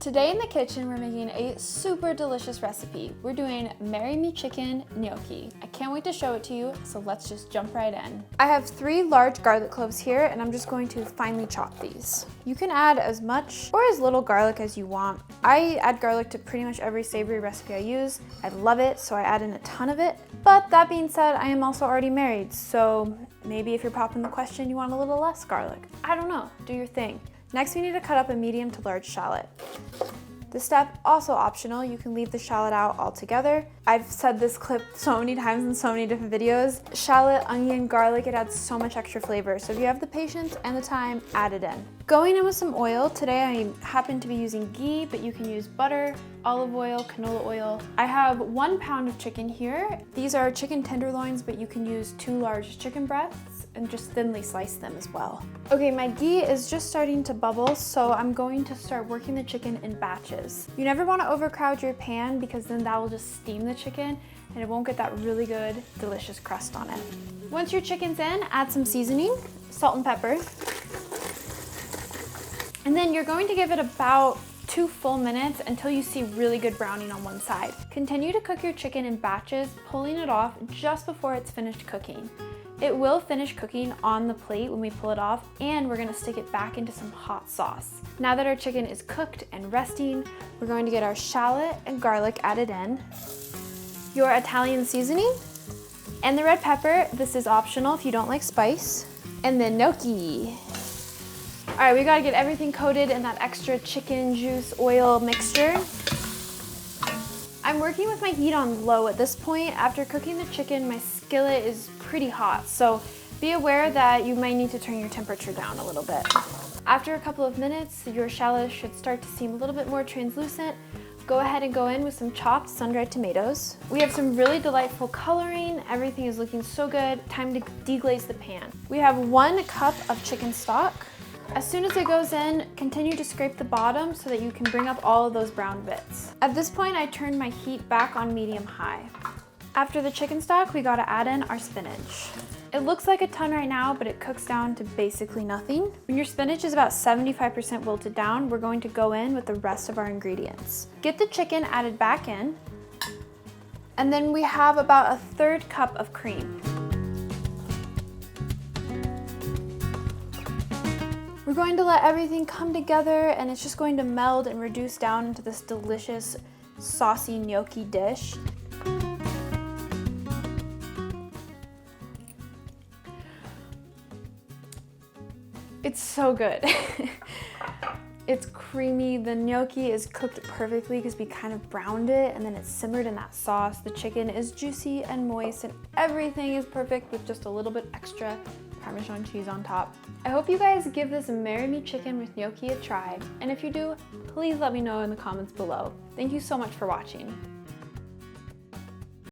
Today in the kitchen, we're making a super delicious recipe. We're doing Marry Me Chicken gnocchi. I can't wait to show it to you, so let's just jump right in. I have 3 large garlic cloves here, and I'm just going to finely chop these. You can add as much or as little garlic as you want. I add garlic to pretty much every savory recipe I use. I love it, so I add in a ton of it. But that being said, I am also already married, so maybe if you're popping the question, you want a little less garlic. I don't know, do your thing. Next, we need to cut up a medium to large shallot. This step, also optional, you can leave the shallot out altogether. I've said this clip so many times in so many different videos. Shallot, onion, garlic, it adds so much extra flavor. So if you have the patience and the time, add it in. Going in with some oil, today I happen to be using ghee, but you can use butter, olive oil, canola oil. I have 1 pound of chicken here. These are chicken tenderloins, but you can use 2 large chicken breasts and just thinly slice them as well. Okay, my ghee is just starting to bubble, so I'm going to start working the chicken in batches. You never want to overcrowd your pan because then that will just steam the chicken and it won't get that really good, delicious crust on it. Once your chicken's in, add some seasoning, salt and pepper. And then you're going to give it about 2 full minutes until you see really good browning on one side. Continue to cook your chicken in batches, pulling it off just before it's finished cooking. It will finish cooking on the plate when we pull it off, and we're gonna stick it back into some hot sauce. Now that our chicken is cooked and resting, we're going to get our shallot and garlic added in, your Italian seasoning, and the red pepper. This is optional if you don't like spice, and then gnocchi. All right, we gotta get everything coated in that extra chicken juice oil mixture. I'm working with my heat on low at this point. After cooking the chicken, my skillet is pretty hot, so be aware that you might need to turn your temperature down a little bit. After a couple of minutes, your shallot should start to seem a little bit more translucent. Go ahead and go in with some chopped sun-dried tomatoes. We have some really delightful coloring. Everything is looking so good. Time to deglaze the pan. We have 1 cup of chicken stock. As soon as it goes in, continue to scrape the bottom so that you can bring up all of those brown bits. At this point, I turned my heat back on medium-high. After the chicken stock, we gotta add in our spinach. It looks like a ton right now, but it cooks down to basically nothing. When your spinach is about 75% wilted down, we're going to go in with the rest of our ingredients. Get the chicken added back in, and then we have about a 1/3 cup of cream. We're going to let everything come together, and it's just going to meld and reduce down into this delicious, saucy gnocchi dish. It's so good. It's creamy. The gnocchi is cooked perfectly because we kind of browned it and then it's simmered in that sauce. The chicken is juicy and moist and everything is perfect with just a little bit extra Parmesan cheese on top. I hope you guys give this Marry Me Chicken with gnocchi a try. And if you do, please let me know in the comments below. Thank you so much for watching.